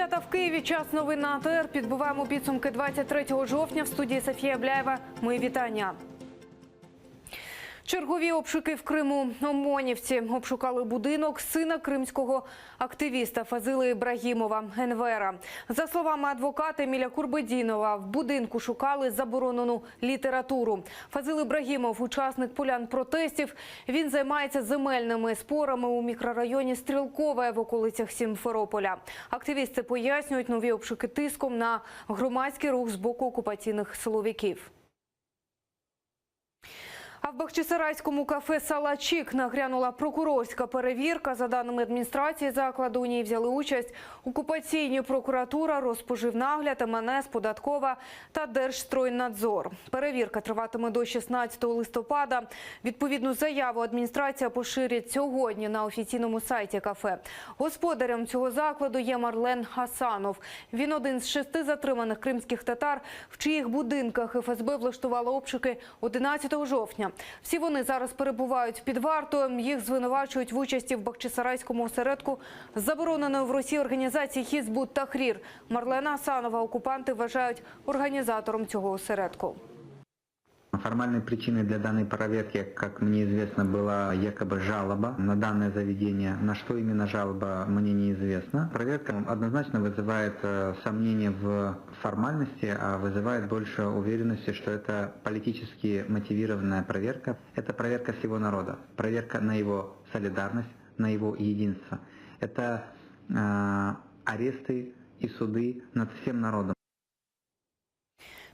10:00 в Києві. Час новин на АТР. Підбиваємо підсумки 23 жовтня. В студії Софія Бляєва. Мої вітання. Чергові обшуки в Криму. ОМОНівці обшукали будинок сина кримського активіста Фазили Ібрагімова, НВРа. За словами адвоката Еміля Курбедінова, в будинку шукали заборонену літературу. Фазил Ібрагімов – учасник полян протестів. Він займається земельними спорами у мікрорайоні Стрілкове в околицях Сімферополя. Активісти пояснюють нові обшуки тиском на громадський рух з боку окупаційних силовиків. А в бахчисарайському кафе «Салачік» нагрянула прокурорська перевірка. За даними адміністрації закладу, у ній взяли участь окупаційні прокуратура, Розпоживнагляд, МНС, Податкова та Держстройнадзор. Перевірка триватиме до 16 листопада. Відповідну заяву адміністрація поширить сьогодні на офіційному сайті кафе. Господарем цього закладу є Марлен Гасанов. Він один з 6 затриманих кримських татар, в чиїх будинках ФСБ влаштувало обшуки 11 жовтня. Всі вони зараз перебувають під вартою. Їх звинувачують в участі в бахчисарайському осередку забороненої в Росії організації «Хізбут Тахрір». Марлена Гасанова окупанти вважають організатором цього осередку. Формальной причиной для данной проверки, как мне известно, была якобы жалоба на данное заведение. На что именно жалоба, мне неизвестно. Проверка однозначно вызывает сомнения в формальности, а вызывает больше уверенности, что это политически мотивированная проверка. Это проверка всего народа, проверка на его солидарность, на его единство. Это аресты и суды над всем народом.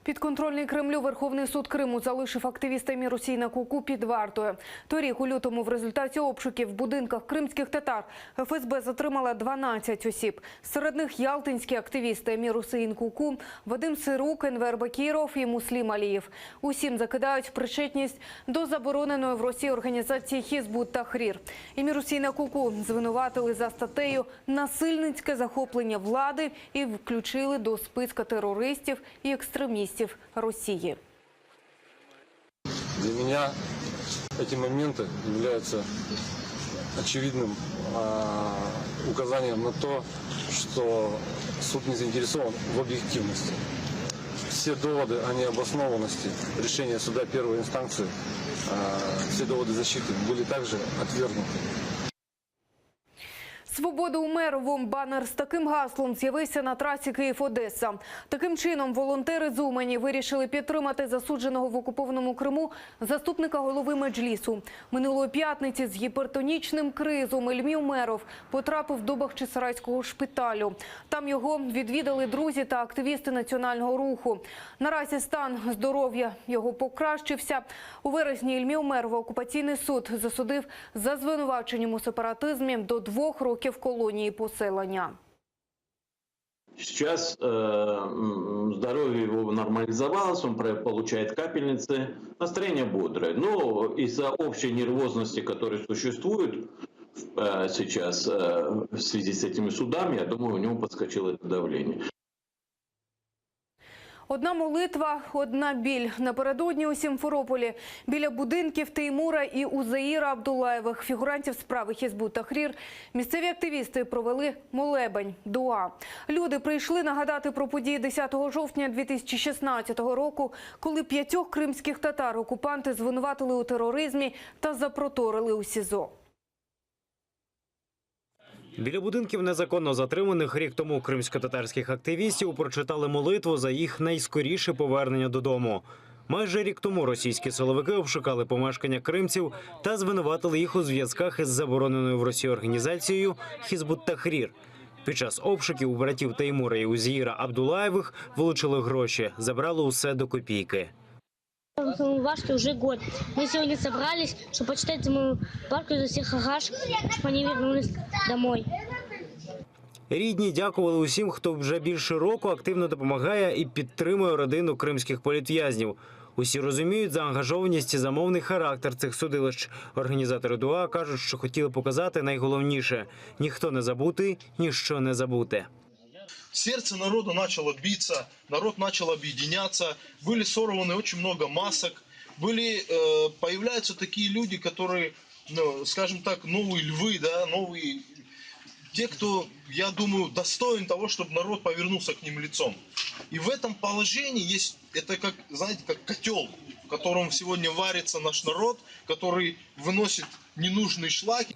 Підконтрольний Кремлю Верховний суд Криму залишив активіста Мірусіна Куку під вартою. Торік у лютому в результаті обшуків в будинках кримських татар ФСБ затримала 12 осіб. Серед них ялтинські активісти Мірусін Куку, Вадим Сирук, Енвер Бакіров і Муслім Алієв. Усім закидають причетність до забороненої в Росії організації «Хізбут Тахрір». І Мірусіна Куку звинуватили за статтею «Насильницьке захоплення влади» і включили до списка терористів і екстремістів России. Для меня эти моменты являются очевидным указанием на то, что суд не заинтересован в объективности. Все доводы о необоснованности решения суда первой инстанции, все доводы защиты были также отвергнуты. «Свобода Умерову» банер з таким гаслом з'явився на трасі Київ-Одеса. Таким чином, волонтери з Умані вирішили підтримати засудженого в окупованому Криму заступника голови Меджлісу. Минулої п'ятниці з гіпертонічним кризом Ільмі Умеров потрапив до бахчисарайського шпиталю. Там його відвідали друзі та активісти національного руху. Наразі стан здоров'я його покращився. У вересні Ільмі Умерова окупаційний суд засудив за звинуваченням у сепаратизмі до 2 років в колонии поселения. Сейчас здоровье его нормализовалось, он получает капельницы, настроение бодрое. Но из-за общей нервозности, которая существует сейчас в связи с этими судами, я думаю, у него подскочило это давление. Одна молитва, одна біль. Напередодні у Сімферополі біля будинків Теймура і Узеїра Абдулаєвих, фігурантів справи «Хізбут Тахрір», місцеві активісти провели молебень, дуа. Люди прийшли нагадати про події 10 жовтня 2016 року, коли 5 кримських татар окупанти звинуватили у тероризмі та запроторили у СІЗО. Біля будинків незаконно затриманих рік тому кримсько-татарських активістів прочитали молитву за їх найскоріше повернення додому. Майже рік тому російські силовики обшукали помешкання кримців та звинуватили їх у зв'язках із забороненою в Росії організацією «Хізбут Тахрір». Під час обшуків у братів Теймура і Узеїра Абдулаєвих вилучили гроші, забрали усе до копійки. Вашки уже год. Мы сегодня собрались, чтобы почитать за мою парку, за всех агаш, чтобы они вернулись домой. Рідні дякували усім, хто вже більше року активно допомагає і підтримує родину кримських політв'язнів. Усі розуміють заангажованість і замовний характер цих судилищ. Організатори дуа кажуть, що хотіли показати найголовніше – ніхто не забутий, ніщо не забуте. Сердце народа начало биться, народ начал объединяться, были сорваны очень много масок, появляются такие люди, которые, ну, скажем так, новые львы, да, новые те, кто, я думаю, достоин того, чтобы народ повернулся к ним лицом. И в этом положении есть, это как, знаете, как котел, в котором сегодня варится наш народ, который выносит ненужный шлак.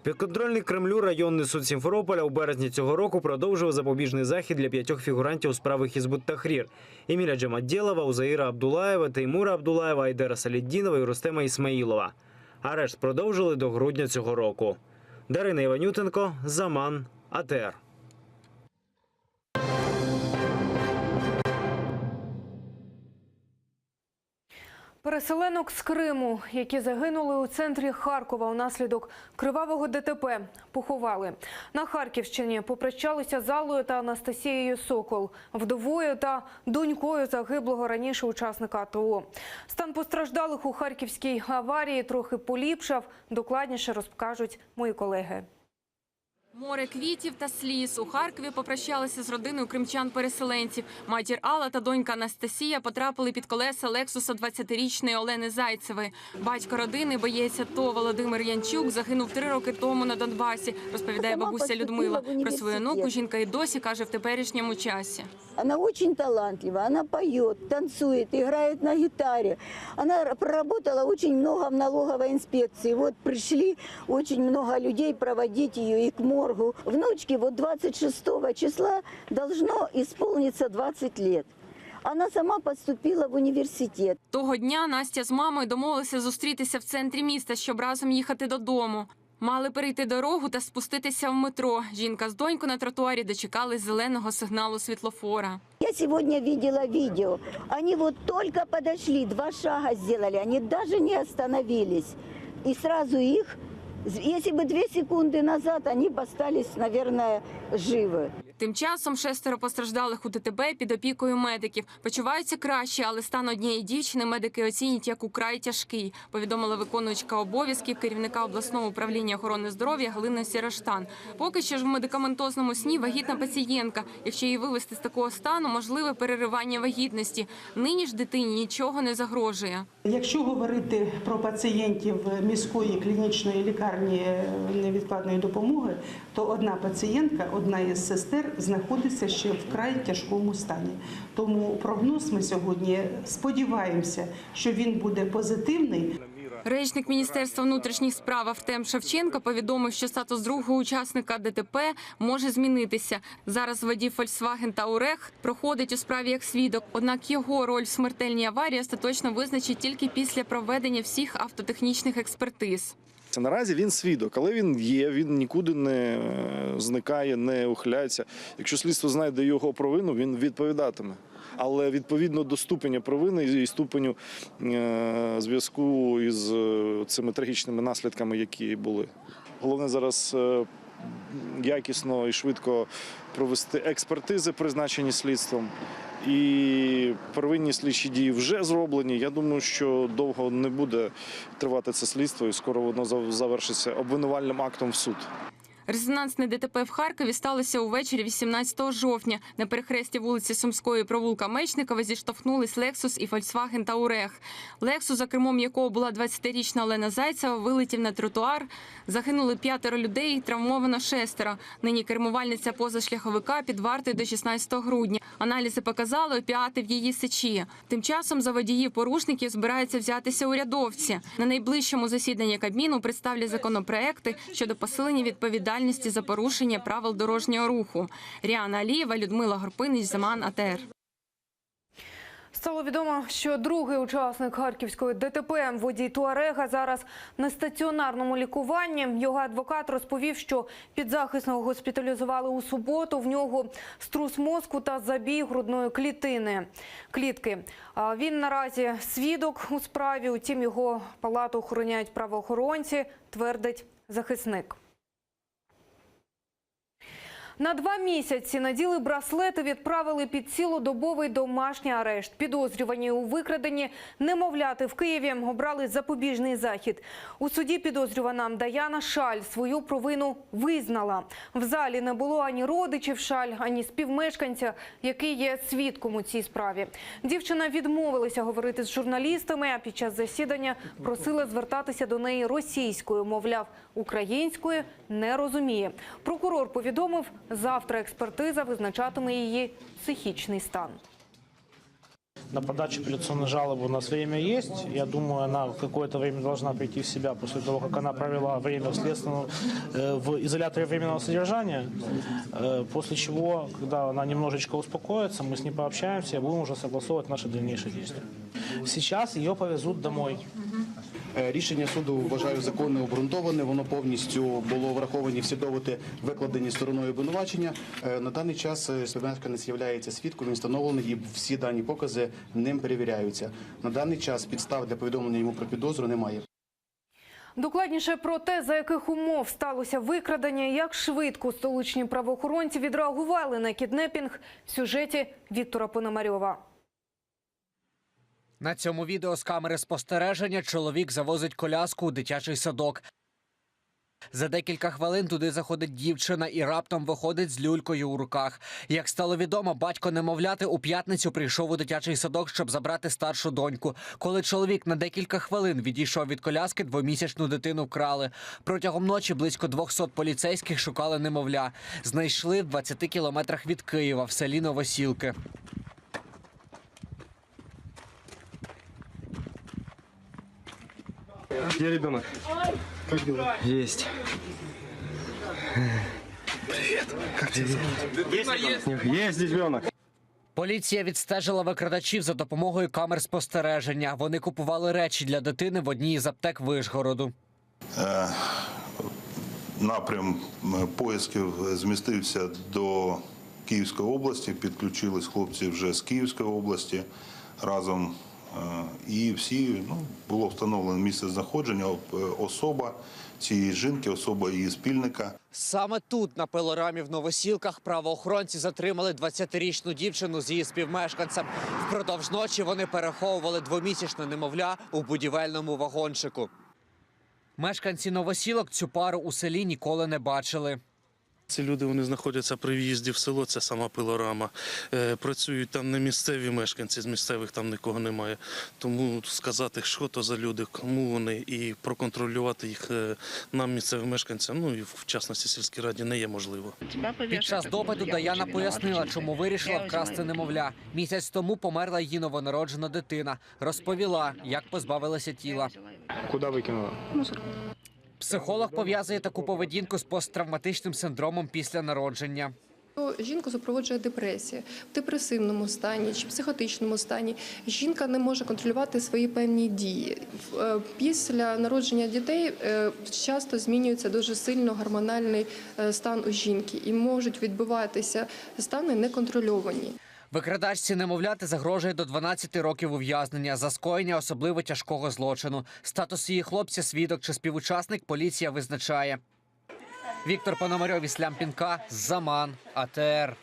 Підконтрольний Кремлю районний суд Сімферополя у березні цього року продовжив запобіжний захід для 5 фігурантів у справі Хізбут-Тахрір – Еміля Джамадєлова, Узаїра Абдулаєва, Теймура Абдулаєва, Айдера Саліддінова і Рустема Ісмаїлова. Арешт продовжили до грудня цього року. Дарина Іванютенко, Заман, АТР. Переселенок з Криму, які загинули у центрі Харкова унаслідок кривавого ДТП, поховали. На Харківщині попрощалися з Аллою та Анастасією Сокол, вдовою та донькою загиблого раніше учасника АТО. Стан постраждалих у харківській аварії трохи поліпшав. Докладніше розкажуть мої колеги. Море квітів та сліз. У Харкові попрощалися з родиною кримчан-переселенців. Матір Алла та донька Анастасія потрапили під колеса Лексуса 20-річної Олени Зайцевої. Батько родини, боєць АТО Володимир Янчук, загинув 3 роки тому на Донбасі, розповідає бабуся Людмила. Про свою онуку жінка і досі каже в теперішньому часі. Она очень талантлива, она поет, танцует, играет на гитаре. Она проработала очень много в налоговой инспекции. Вот пришли очень много людей проводить ее и к моргу. Внучке вот 26 числа должно исполниться 20 лет. Она сама поступила в університет. Того дня Настя з мамою домовилися зустрітися в центрі міста, щоб разом їхати додому. Мали перейти дорогу та спуститися в метро. Жінка з донькою на тротуарі дочекались зеленого сигналу світлофора. Я сегодня видела видео. Они вот только подошли, 2 шага сделали, они даже не остановились. И сразу их, если бы 2 секунды назад, они бы остались, наверное, живы. Тим часом 6 постраждалих у ДТП під опікою медиків. Почуваються краще, але стан однієї дівчини медики оцінять як украй тяжкий, повідомила виконуючка обов'язків керівника обласного управління охорони здоров'я Галина Сіраштан. Поки що ж в медикаментозному сні вагітна пацієнтка. Якщо її вивести з такого стану, можливе переривання вагітності. Нині ж дитині нічого не загрожує. Якщо говорити про пацієнтів міської клінічної лікарні невідкладної допомоги, то одна пацієнтка, одна із сестер знаходиться ще в вкрай тяжкому стані. Тому прогноз ми сьогодні сподіваємося, що він буде позитивний. Речник Міністерства внутрішніх справ Артем Шевченко повідомив, що статус другого учасника ДТП може змінитися. Зараз водій Volkswagen Touareg проходить у справі як свідок, однак його роль в смертельній аварії остаточно визначить тільки після проведення всіх автотехнічних експертиз. Наразі він свідок, але він є, він нікуди не зникає, не ухиляється. Якщо слідство знайде його провину, він відповідатиме. Але відповідно до ступеня провини і ступеню зв'язку із цими трагічними наслідками, які були. Головне зараз якісно і швидко провести експертизи, призначені слідством. І первинні слідчі дії вже зроблені. Я думаю, що довго не буде тривати це слідство і скоро воно завершиться обвинувальним актом в суд. Резонансне ДТП в Харкові сталося увечері 18 жовтня. На перехресті вулиці Сумської і провулка Мечникова зіштовхнулись Lexus і Volkswagen Touareg. Lexus, за кермом якого була 20-річна Олена Зайцева, вилетів на тротуар. Загинули 5 людей, травмовано 6. Нині кермувальниця позашляховика під вартою до 16 грудня. Аналізи показали опіати в її сечі. Тим часом за водіїв-порушників збираються взятися урядовці. На найближчому засіданні Кабміну представлять законопроекти щодо посилення відповідальності за порушення правил дорожнього руху. Ріана Алієва, Людмила Горпинич, Заман, АТР. Стало відомо, що другий учасник харківської ДТП, водій Туарега, зараз на стаціонарному лікуванні. Його адвокат розповів, що підзахисного госпіталізували у суботу. В нього струс мозку та забій грудної клітки. Він наразі свідок у справі, утім його палату охороняють правоохоронці, твердить захисник. На 2 місяці наділи браслети, відправили під цілодобовий домашній арешт. Підозрювані у викраденні немовляти в Києві обрали запобіжний захід. У суді підозрювана Даяна Шаль свою провину визнала. В залі не було ані родичів Шаль, ані співмешканця, який є свідком у цій справі. Дівчина відмовилася говорити з журналістами, а під час засідання просила звертатися до неї російською. Мовляв, українською не розуміє. Прокурор повідомив, завтра експертиза визначатиме її психічний стан. На подачу апелляционной жалобы у нас время есть. Я думаю, она в какое-то время должна прийти в себя после того, как она провела время в изоляторе временного содержания. После чего, когда она немножечко успокоится, мы с ней пообщаемся и будем уже согласовывать наши дальнейшие действия. Сейчас ее повезут домой. Рішення суду вважаю законне, обґрунтоване. Воно повністю було враховані всі доводи, викладені стороною обвинувачення. На даний час співмешканець є свідком, він встановлений і всі дані покази ним перевіряються. На даний час підстав для повідомлення йому про підозру немає. Докладніше про те, за яких умов сталося викрадення і як швидко столичні правоохоронці відреагували на кіднепінг в сюжеті Віктора Пономарьова. На цьому відео з камери спостереження чоловік завозить коляску у дитячий садок. За декілька хвилин туди заходить дівчина і раптом виходить з люлькою у руках. Як стало відомо, батько немовляти у п'ятницю прийшов у дитячий садок, щоб забрати старшу доньку. Коли чоловік на декілька хвилин відійшов від коляски, 2-місячну дитину вкрали. Протягом ночі близько 200 поліцейських шукали немовля. Знайшли в 20 кілометрах від Києва, в селі Новосілки. Где ребенок? Как дела? Есть. Привет. Как тебя зовут? Есть ребенок. Поліція відстежила викрадачів за допомогою камер спостереження. Вони купували речі для дитини в одній із аптек Вишгороду. Напрям поисків змістився до Київської області. Підключились хлопці вже з Київської області разом. І всі, було встановлено місце знаходження, особа цієї жінки, особа її спільника. Саме тут, на пилорамі в Новосілках, правоохоронці затримали 20-річну дівчину з її співмешканцем. Впродовж ночі вони переховували 2-місячне немовля у будівельному вагончику. Мешканці Новосілок цю пару у селі ніколи не бачили. Ці люди, вони знаходяться при в'їзді в село, це сама пилорама. Працюють там не місцеві мешканці, з місцевих там нікого немає. Тому сказати, що то за люди, кому вони, і проконтролювати їх нам, місцевим мешканцям, і в частності сільській раді, не є можливо. Під час допиту Даяна пояснила, чому вирішила вкрасти немовля. Місяць тому померла її новонароджена дитина. Розповіла, як позбавилася тіла. Куди викинула? Психолог пов'язує таку поведінку з посттравматичним синдромом після народження. Жінку супроводжує депресія. В депресивному стані чи психотичному стані жінка не може контролювати свої певні дії. Після народження дітей часто змінюється дуже сильно гормональний стан у жінки і можуть відбуватися стани неконтрольовані. Викрадачці немовляти загрожує до 12 років ув'язнення за скоєння особливо тяжкого злочину. Статус її хлопця, свідок чи співучасник поліція визначає. Віктор Пономарьов, Ислам Пінка, Заман, АТР.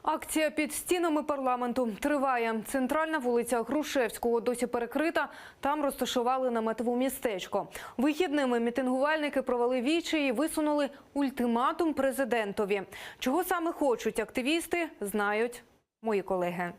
Акція під стінами парламенту триває. Центральна вулиця Грушевського досі перекрита. Там розташували наметове містечко. Вихідними мітингувальники провели вічі і висунули ультиматум президентові. Чого саме хочуть активісти, знають мої колеги.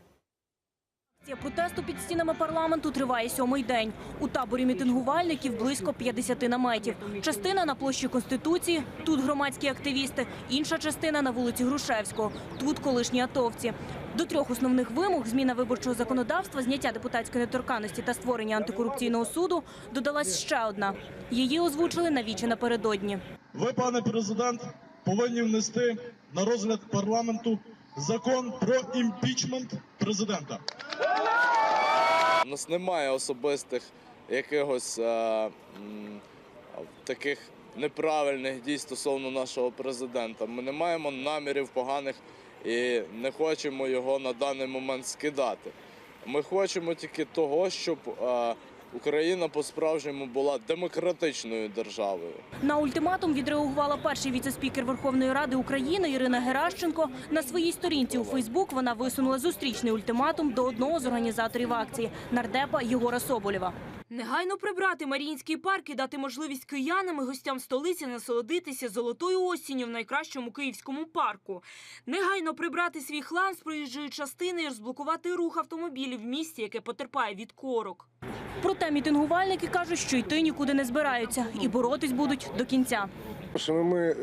Акція протесту під стінами парламенту триває 7-й день. У таборі мітингувальників близько 50 наметів. Частина на площі Конституції, тут громадські активісти. Інша частина на вулиці Грушевського, тут колишні атовці. До 3 основних вимог – зміна виборчого законодавства, зняття депутатської недоторканності та створення антикорупційного суду – додалась ще одна. Її озвучили на вічі напередодні. Ви, пане президент, повинні внести на розгляд парламенту закон про імпічмент президента. У нас немає особистих якихось таких неправильних дій стосовно нашого президента. Ми не маємо намірів поганих і не хочемо його на даний момент скидати. Ми хочемо тільки того, щоб Україна по-справжньому була демократичною державою. На ультиматум відреагувала перший віце-спікер Верховної Ради України Ірина Геращенко. На своїй сторінці у Фейсбук вона висунула зустрічний ультиматум до одного з організаторів акції – нардепа Єгора Соболєва. Негайно прибрати Маріїнський парк і дати можливість киянам і гостям столиці насолодитися золотою осінню в найкращому київському парку. Негайно прибрати свій хлам з проїжджої частини і розблокувати рух автомобілів в місті, яке потерпає від корок. Проте мітингувальники кажуть, що йти нікуди не збираються і боротись будуть до кінця. Ми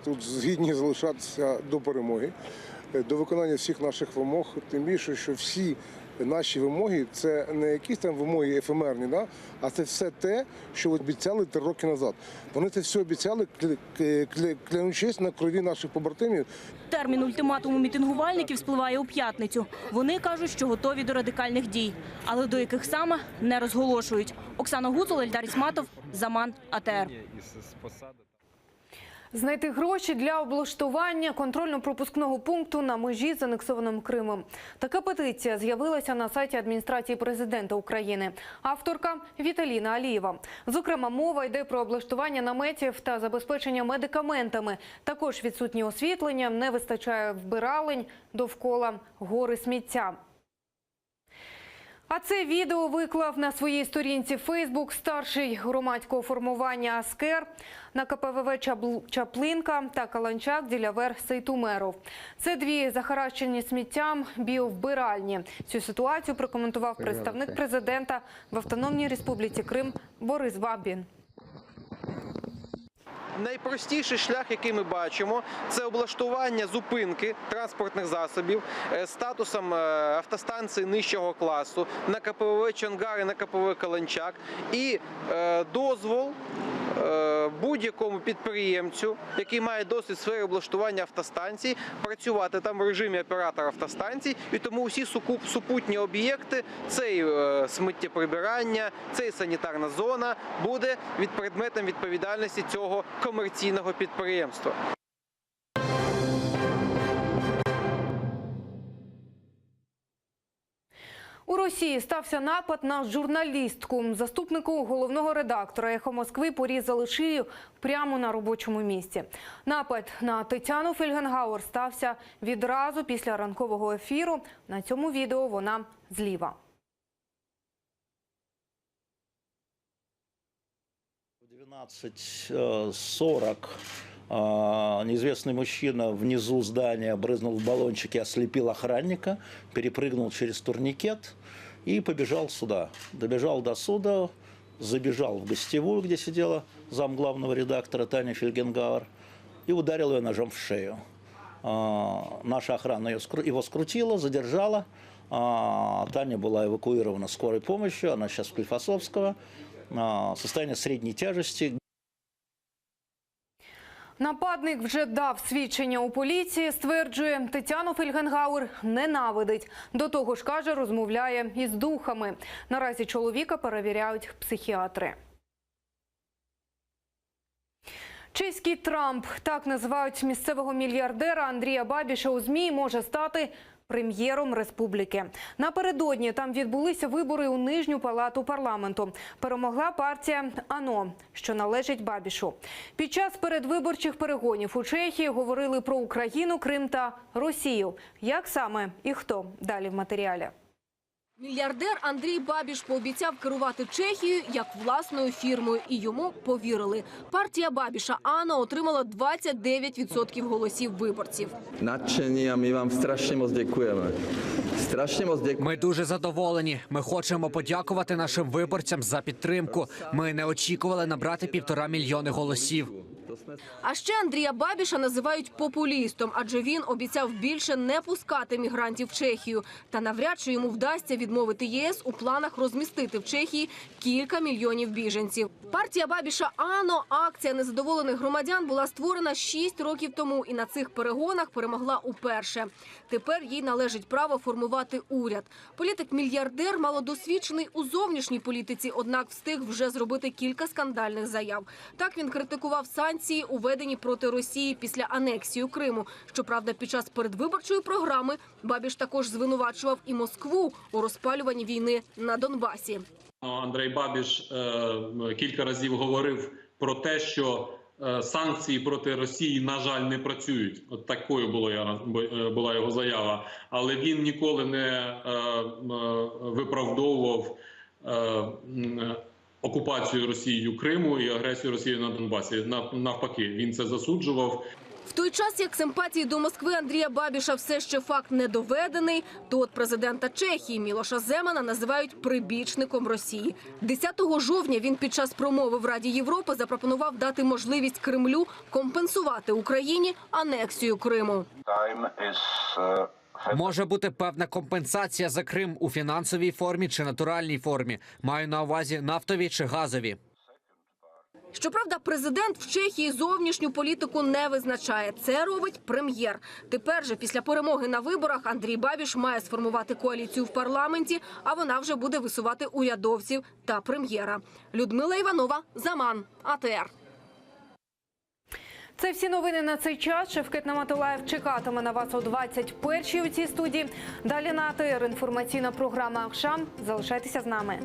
тут згідні залишатися до перемоги, до виконання всіх наших вимог, тим більше, що всі наші вимоги – це не якісь там вимоги ефемерні, да? А це все те, що обіцяли 3 роки назад. Вони це все обіцяли, клянучись на крові наших побратимів. Термін ультиматуму мітингувальників спливає у п'ятницю. Вони кажуть, що готові до радикальних дій, але до яких саме не розголошують. Оксана Гуцул, Ельдар Ісматов, Заман, АТР. Знайти гроші для облаштування контрольно-пропускного пункту на межі з анексованим Кримом. Така петиція з'явилася на сайті адміністрації президента України. Авторка – Віталіна Алієва. Зокрема, мова йде про облаштування наметів та забезпечення медикаментами. Також відсутнє освітлення, не вистачає вбиралень, довкола гори сміття. А це відео виклав на своїй сторінці Фейсбук старший громадського формування «Аскер» на КПВВ Чаплинка та Каланчак Ділявер Сейтумеров. Це 2 захаращені сміттям біовбиральні. Цю ситуацію прокоментував представник президента в Автономній Республіці Крим Борис Бабін. Найпростіший шлях, який ми бачимо, це облаштування зупинки транспортних засобів з статусом автостанції нижчого класу на КПВВ Чонгар і на КПВВ Каланчак і дозвол будь-якому підприємцю, який має досвід в сфері облаштування автостанцій, працювати там в режимі оператора автостанцій. І тому всі супутні об'єкти, це і сміттєприбирання, це і санітарна зона, буде предметом відповідальності цього комерційного підприємства. У Росії стався напад на журналістку. Заступнику головного редактора «Ехо Москви» порізали шию прямо на робочому місці. Напад на Тетяну Фельгенгауер стався відразу після ранкового ефіру. На цьому відео вона зліва. В 12:40 неизвестный мужчина внизу здания брызнул в баллончик и ослепил охранника, перепрыгнул через турникет и побежал сюда. Добежал до суда, забежал в гостевую, где сидела зам главного редактора Таня Фельгенгауэр, и ударил ее ножом в шею. Наша охрана его скрутила, задержала. Таня была эвакуирована скорой помощью, она сейчас в Клифосовского. Состояние средней тяжести. Нападник вже дав свідчення у поліції, стверджує, Тетяну Фельгенгауер ненавидить. До того ж, каже, розмовляє із духами. Наразі чоловіка перевіряють психіатри. Чеський Трамп, так називають місцевого мільярдера Андрія Бабіша у ЗМІ, може стати прем'єром республіки. Напередодні там відбулися вибори у Нижню палату парламенту. Перемогла партія АНО, що належить Бабішу. Під час передвиборчих перегонів у Чехії говорили про Україну, Крим та Росію. Як саме і хто? Далі в матеріалі. Мільярдер Андрій Бабіш пообіцяв керувати Чехією як власною фірмою, і йому повірили. Партія Бабіша АНО отримала 29% голосів виборців. Надчені, а ми вам страшно моc дякуємо. Ми дуже задоволені. Ми хочемо подякувати нашим виборцям за підтримку. Ми не очікували набрати 1,5 мільйони голосів. А ще Андрія Бабіша називають популістом, адже він обіцяв більше не пускати мігрантів в Чехію. Та навряд чи йому вдасться відмовити ЄС у планах розмістити в Чехії кілька мільйонів біженців. Партія Бабіша АНО, акція незадоволених громадян, була створена 6 років тому і на цих перегонах перемогла уперше. Тепер їй належить право формувати уряд. Політик-мільярдер малодосвідчений у зовнішній політиці, однак встиг вже зробити кілька скандальних заяв. Так він критикував санкції санкції, уведені проти Росії після анексії Криму. Щоправда, під час передвиборчої програми Бабіш також звинувачував і Москву у розпалюванні війни на Донбасі. Андрій Бабіш кілька разів говорив про те, що санкції проти Росії, на жаль, не працюють. От такою була його заява. Але він ніколи не виправдовував окупацію Росією Криму і агресію Росії на Донбасі. Навпаки, він це засуджував. В той час, як симпатії до Москви Андрія Бабіша все ще факт не доведений, то от президента Чехії Мілоша Земана називають прибічником Росії. 10 жовтня він під час промови в Раді Європи запропонував дати можливість Кремлю компенсувати Україні анексію Криму. Може бути певна компенсація за Крим у фінансовій формі чи натуральній формі. Маю на увазі нафтові чи газові. Щоправда, президент в Чехії зовнішню політику не визначає. Це робить прем'єр. Тепер же, після перемоги на виборах, Андрій Бабіш має сформувати коаліцію в парламенті, а вона вже буде висувати урядовців та прем'єра. Людмила Іванова, Заман, АТР. Це всі новини на цей час. Шевкет Наматулаєв чекатиме на вас о 21-й у цій студії. Далі на АТР інформаційна програма «Акшам». Залишайтеся з нами.